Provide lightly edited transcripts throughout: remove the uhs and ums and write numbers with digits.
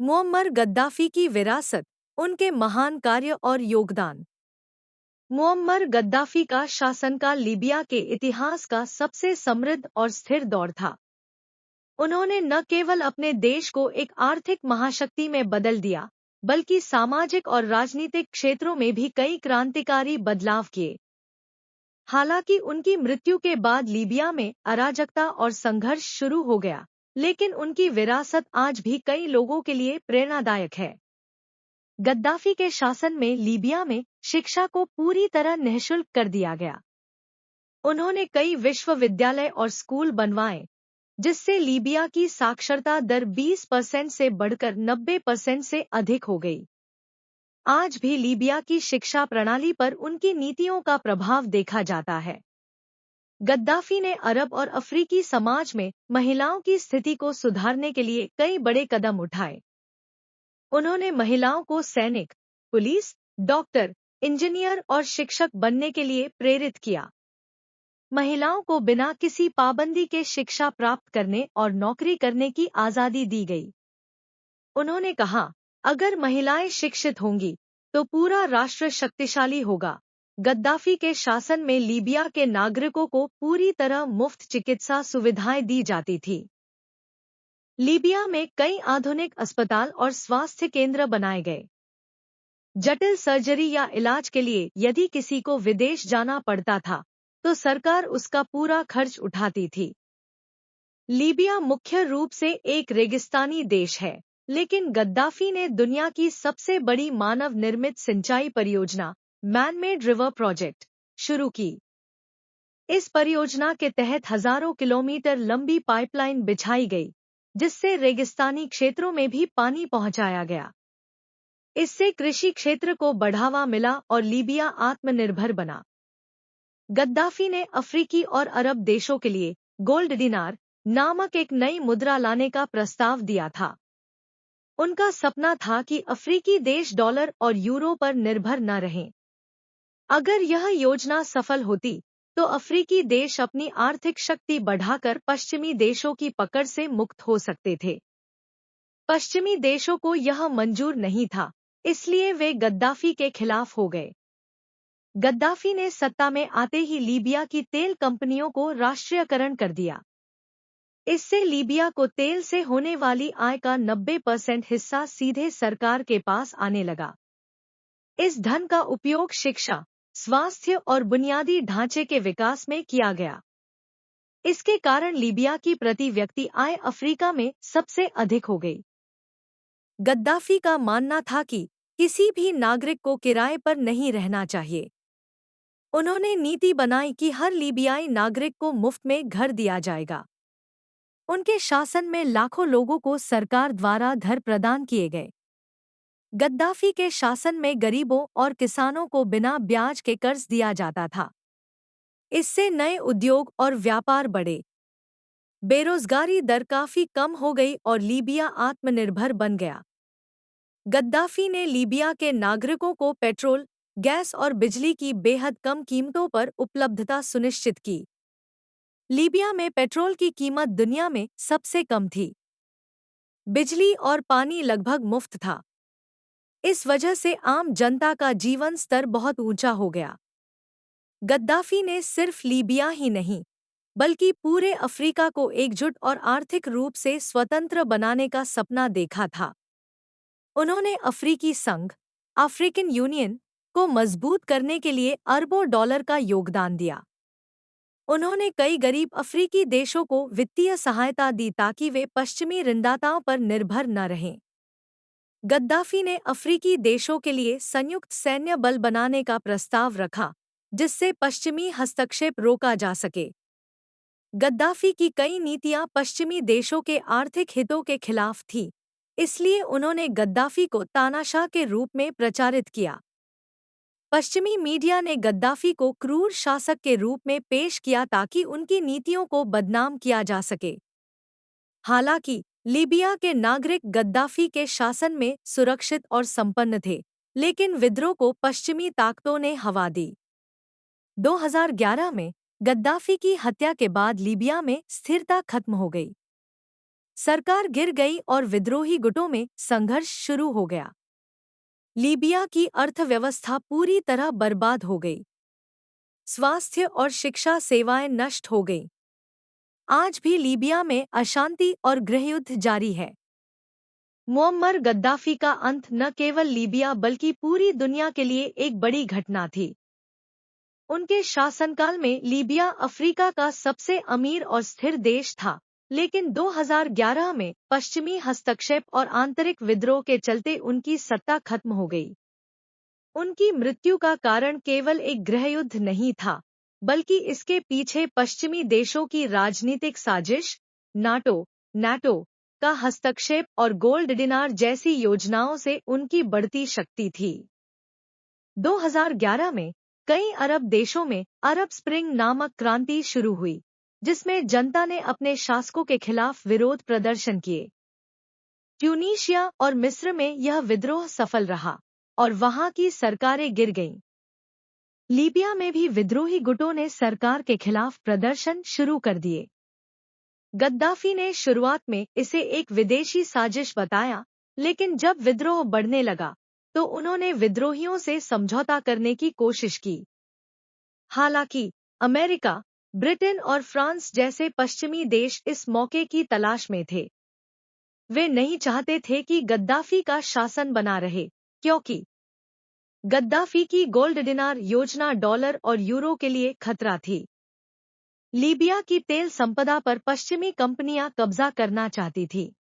Muammar Gaddafi की विरासत, उनके महान कार्य और योगदान। मुअम्मर गद्दाफी का शासनकाल लीबिया के इतिहास का सबसे समृद्ध और स्थिर दौर था। उन्होंने न केवल अपने देश को एक आर्थिक महाशक्ति में बदल दिया, बल्कि सामाजिक और राजनीतिक क्षेत्रों में भी कई क्रांतिकारी बदलाव किए। हालांकि उनकी मृत्यु के बाद लीबिया में अराजकता और संघर्ष शुरू हो गया, लेकिन उनकी विरासत आज भी कई लोगों के लिए प्रेरणादायक है। गद्दाफी के शासन में लीबिया में शिक्षा को पूरी तरह निःशुल्क कर दिया गया। उन्होंने कई विश्वविद्यालय और स्कूल बनवाए, जिससे लीबिया की साक्षरता दर 20% से बढ़कर 90% से अधिक हो गई। आज भी लीबिया की शिक्षा प्रणाली पर उनकी नीतियों का प्रभाव देखा जाता है। गद्दाफी ने अरब और अफ्रीकी समाज में महिलाओं की स्थिति को सुधारने के लिए कई बड़े कदम उठाए। उन्होंने महिलाओं को सैनिक, पुलिस, डॉक्टर, इंजीनियर और शिक्षक बनने के लिए प्रेरित किया। महिलाओं को बिना किसी पाबंदी के शिक्षा प्राप्त करने और नौकरी करने की आज़ादी दी गई। उन्होंने कहा, अगर महिलाएं शिक्षित होंगी, तो पूरा राष्ट्र शक्तिशाली होगा। गद्दाफी के शासन में लीबिया के नागरिकों को पूरी तरह मुफ्त चिकित्सा सुविधाएं दी जाती थी। लीबिया में कई आधुनिक अस्पताल और स्वास्थ्य केंद्र बनाए गए। जटिल सर्जरी या इलाज के लिए यदि किसी को विदेश जाना पड़ता था, तो सरकार उसका पूरा खर्च उठाती थी। लीबिया मुख्य रूप से एक रेगिस्तानी देश है, लेकिन गद्दाफी ने दुनिया की सबसे बड़ी मानव निर्मित सिंचाई परियोजना, मैन-मेड रिवर प्रोजेक्ट, शुरू की। इस परियोजना के तहत हजारों किलोमीटर लंबी पाइपलाइन बिछाई गई, जिससे रेगिस्तानी क्षेत्रों में भी पानी पहुंचाया गया। इससे कृषि क्षेत्र को बढ़ावा मिला और लीबिया आत्मनिर्भर बना। गद्दाफी ने अफ्रीकी और अरब देशों के लिए गोल्ड दिनार नामक एक नई मुद्रा लाने का प्रस्ताव दिया था। उनका सपना था कि अफ्रीकी देश डॉलर और यूरो पर निर्भर न रहें। अगर यह योजना सफल होती, तो अफ्रीकी देश अपनी आर्थिक शक्ति बढ़ाकर पश्चिमी देशों की पकड़ से मुक्त हो सकते थे। पश्चिमी देशों को यह मंजूर नहीं था, इसलिए वे गद्दाफी के खिलाफ हो गए। गद्दाफी ने सत्ता में आते ही लीबिया की तेल कंपनियों को राष्ट्रीयकरण कर दिया। इससे लीबिया को तेल से होने वाली आय का 90% हिस्सा सीधे सरकार के पास आने लगा। इस धन का उपयोग शिक्षा, स्वास्थ्य और बुनियादी ढांचे के विकास में किया गया। इसके कारण लीबिया की प्रति व्यक्ति आय अफ्रीका में सबसे अधिक हो गई। गद्दाफी का मानना था कि किसी भी नागरिक को किराए पर नहीं रहना चाहिए। उन्होंने नीति बनाई कि हर लीबियाई नागरिक को मुफ्त में घर दिया जाएगा। उनके शासन में लाखों लोगों को सरकार द्वारा घर प्रदान किए गए। गद्दाफी के शासन में गरीबों और किसानों को बिना ब्याज के कर्ज दिया जाता था। इससे नए उद्योग और व्यापार बढ़े। बेरोजगारी दर काफी कम हो गई और लीबिया आत्मनिर्भर बन गया। गद्दाफी ने लीबिया के नागरिकों को पेट्रोल, गैस और बिजली की बेहद कम कीमतों पर उपलब्धता सुनिश्चित की। लीबिया में पेट्रोल की कीमत दुनिया में सबसे कम थी। बिजली और पानी लगभग मुफ्त था। इस वजह से आम जनता का जीवन स्तर बहुत ऊंचा हो गया। गद्दाफी ने सिर्फ लीबिया ही नहीं, बल्कि पूरे अफ्रीका को एकजुट और आर्थिक रूप से स्वतंत्र बनाने का सपना देखा था। उन्होंने अफ्रीकी संघ, अफ्रीकन यूनियन, को मजबूत करने के लिए अरबों डॉलर का योगदान दिया। उन्होंने कई गरीब अफ्रीकी देशों को वित्तीय सहायता दी ताकि वे पश्चिमी ऋणदाताओं पर निर्भर न रहें। गद्दाफी ने अफ्रीकी देशों के लिए संयुक्त सैन्य बल बनाने का प्रस्ताव रखा, जिससे पश्चिमी हस्तक्षेप रोका जा सके। गद्दाफी की कई नीतियां पश्चिमी देशों के आर्थिक हितों के खिलाफ थीं, इसलिए उन्होंने गद्दाफी को तानाशाह के रूप में प्रचारित किया। पश्चिमी मीडिया ने गद्दाफी को क्रूर शासक के रूप में पेश किया ताकि उनकी नीतियों को बदनाम किया जा सके। हालांकि लीबिया के नागरिक गद्दाफी के शासन में सुरक्षित और संपन्न थे, लेकिन विद्रोह को पश्चिमी ताकतों ने हवा दी। 2011 में गद्दाफी की हत्या के बाद लीबिया में स्थिरता खत्म हो गई। सरकार गिर गई और विद्रोही गुटों में संघर्ष शुरू हो गया। लीबिया की अर्थव्यवस्था पूरी तरह बर्बाद हो गई। स्वास्थ्य और शिक्षा सेवाएं नष्ट हो गईं। आज भी लीबिया में अशांति और गृहयुद्ध जारी है। मुअम्मर गद्दाफी का अंत न केवल लीबिया बल्कि पूरी दुनिया के लिए एक बड़ी घटना थी। उनके शासनकाल में लीबिया अफ्रीका का सबसे अमीर और स्थिर देश था, लेकिन 2011 में पश्चिमी हस्तक्षेप और आंतरिक विद्रोह के चलते उनकी सत्ता खत्म हो गई। उनकी मृत्यु का कारण केवल एक गृहयुद्ध नहीं था, बल्कि इसके पीछे पश्चिमी देशों की राजनीतिक साजिश, नाटो का हस्तक्षेप और गोल्ड डिनार जैसी योजनाओं से उनकी बढ़ती शक्ति थी। 2011 में कई अरब देशों में अरब स्प्रिंग नामक क्रांति शुरू हुई, जिसमें जनता ने अपने शासकों के खिलाफ विरोध प्रदर्शन किए। ट्यूनीशिया और मिस्र में यह विद्रोह सफल रहा और वहां की सरकारें गिर गईं। लीबिया में भी विद्रोही गुटों ने सरकार के खिलाफ प्रदर्शन शुरू कर दिए। गद्दाफी ने शुरुआत में इसे एक विदेशी साजिश बताया, लेकिन जब विद्रोह बढ़ने लगा तो उन्होंने विद्रोहियों से समझौता करने की कोशिश की। हालांकि अमेरिका, ब्रिटेन और फ्रांस जैसे पश्चिमी देश इस मौके की तलाश में थे। वे नहीं चाहते थे कि गद्दाफी का शासन बना रहे, क्योंकि गद्दाफी की गोल्ड डिनार योजना डॉलर और यूरो के लिए खतरा थी। लीबिया की तेल संपदा पर पश्चिमी कंपनियां कब्जा करना चाहती थी।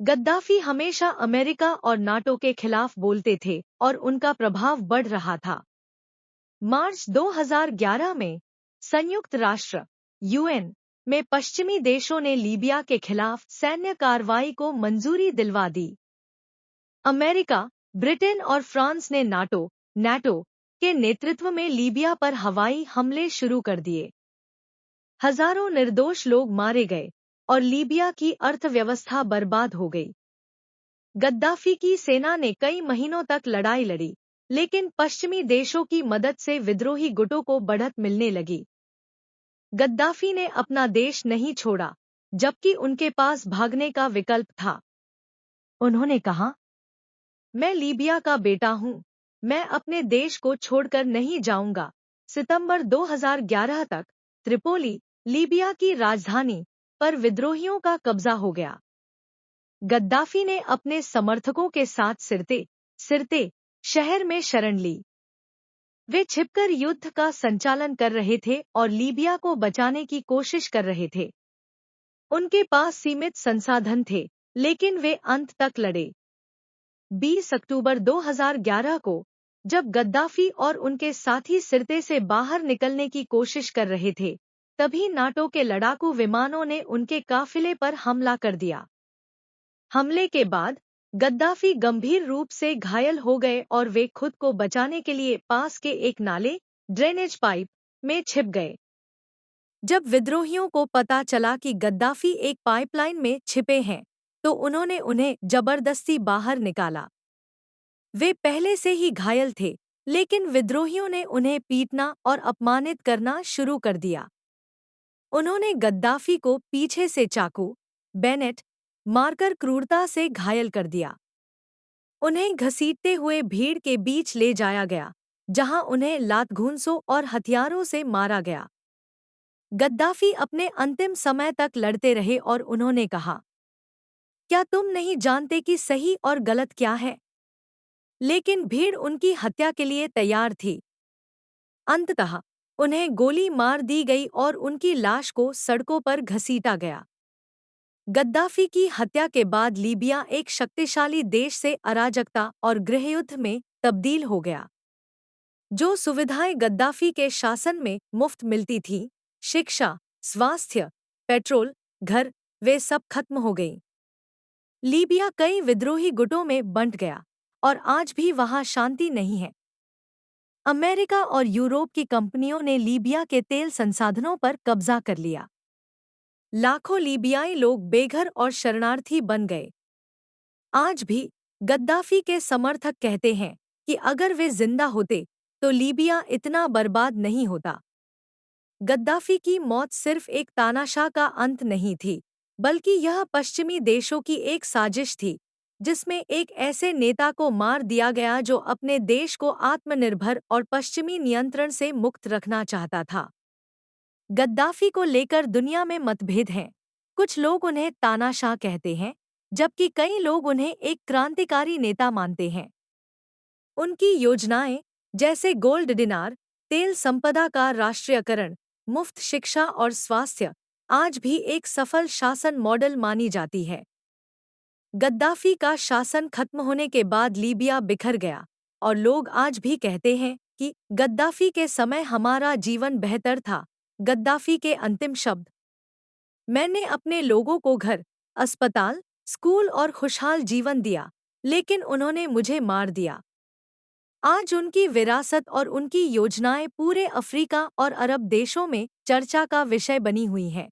गद्दाफी हमेशा अमेरिका और नाटो के खिलाफ बोलते थे और उनका प्रभाव बढ़ रहा था। मार्च 2011 में संयुक्त राष्ट्र (यूएन) में पश्चिमी देशों ने लीबिया के खिलाफ सैन्य कार्रवाई को मंजूरी दिलवा दी। अमेरिका, ब्रिटेन और फ्रांस ने नाटो के नेतृत्व में लीबिया पर हवाई हमले शुरू कर दिए। हजारों निर्दोष लोग मारे गए और लीबिया की अर्थव्यवस्था बर्बाद हो गई। गद्दाफी की सेना ने कई महीनों तक लड़ाई लड़ी, लेकिन पश्चिमी देशों की मदद से विद्रोही गुटों को बढ़त मिलने लगी। गद्दाफी ने अपना देश नहीं छोड़ा, जबकि उनके पास भागने का विकल्प था। उन्होंने कहा, मैं लीबिया का बेटा हूं, मैं अपने देश को छोड़कर नहीं जाऊंगा। सितंबर 2011 तक त्रिपोली, लीबिया की राजधानी, पर विद्रोहियों का कब्जा हो गया। गद्दाफी ने अपने समर्थकों के साथ सिरते शहर में शरण ली। वे छिपकर युद्ध का संचालन कर रहे थे और लीबिया को बचाने की कोशिश कर रहे थे। उनके पास सीमित संसाधन थे, लेकिन वे अंत तक लड़े। 20 अक्टूबर 2011 को, जब गद्दाफी और उनके साथी सिरते से बाहर निकलने की कोशिश कर रहे थे, तभी नाटो के लड़ाकू विमानों ने उनके काफिले पर हमला कर दिया। हमले के बाद गद्दाफी गंभीर रूप से घायल हो गए और वे खुद को बचाने के लिए पास के एक नाले, ड्रेनेज पाइप, में छिप गए। जब विद्रोहियों को पता चला कि गद्दाफी एक पाइपलाइन में छिपे हैं, तो उन्होंने उन्हें जबरदस्ती बाहर निकाला। वे पहले से ही घायल थे, लेकिन विद्रोहियों ने उन्हें पीटना और अपमानित करना शुरू कर दिया। उन्होंने गद्दाफी को पीछे से चाकू, बेनेट, मारकर क्रूरता से घायल कर दिया। उन्हें घसीटते हुए भीड़ के बीच ले जाया गया, जहां उन्हें लात-घूंसों और हथियारों से मारा गया। गद्दाफी अपने अंतिम समय तक लड़ते रहे और उन्होंने कहा, क्या तुम नहीं जानते कि सही और गलत क्या है? लेकिन भीड़ उनकी हत्या के लिए तैयार थी। अंततः उन्हें गोली मार दी गई और उनकी लाश को सड़कों पर घसीटा गया। गद्दाफी की हत्या के बाद लीबिया एक शक्तिशाली देश से अराजकता और गृहयुद्ध में तब्दील हो गया। जो सुविधाएं गद्दाफी के शासन में मुफ्त मिलती थीं, शिक्षा, स्वास्थ्य, पेट्रोल, घर, वे सब खत्म हो गईं। लीबिया कई विद्रोही गुटों में बंट गया और आज भी वहां शांति नहीं है। अमेरिका और यूरोप की कंपनियों ने लीबिया के तेल संसाधनों पर कब्जा कर लिया। लाखों लीबियाई लोग बेघर और शरणार्थी बन गए। आज भी गद्दाफी के समर्थक कहते हैं कि अगर वे जिंदा होते तो लीबिया इतना बर्बाद नहीं होता। गद्दाफी की मौत सिर्फ एक तानाशाह का अंत नहीं थी, बल्कि यह पश्चिमी देशों की एक साजिश थी, जिसमें एक ऐसे नेता को मार दिया गया जो अपने देश को आत्मनिर्भर और पश्चिमी नियंत्रण से मुक्त रखना चाहता था। गद्दाफी को लेकर दुनिया में मतभेद हैं। कुछ लोग उन्हें तानाशाह कहते हैं, जबकि कई लोग उन्हें एक क्रांतिकारी नेता मानते हैं। उनकी योजनाएं, जैसे गोल्ड डिनार, तेल संपदा का राष्ट्रीयकरण, मुफ्त शिक्षा और स्वास्थ्य, आज भी एक सफल शासन मॉडल मानी जाती है। गद्दाफी का शासन खत्म होने के बाद लीबिया बिखर गया, और लोग आज भी कहते हैं कि गद्दाफी के समय हमारा जीवन बेहतर था। गद्दाफी के अंतिम शब्द: मैंने अपने लोगों को घर, अस्पताल, स्कूल और खुशहाल जीवन दिया, लेकिन उन्होंने मुझे मार दिया। आज उनकी विरासत और उनकी योजनाएं पूरे अफ्रीका और अरब देशों में चर्चा का विषय बनी हुई हैं।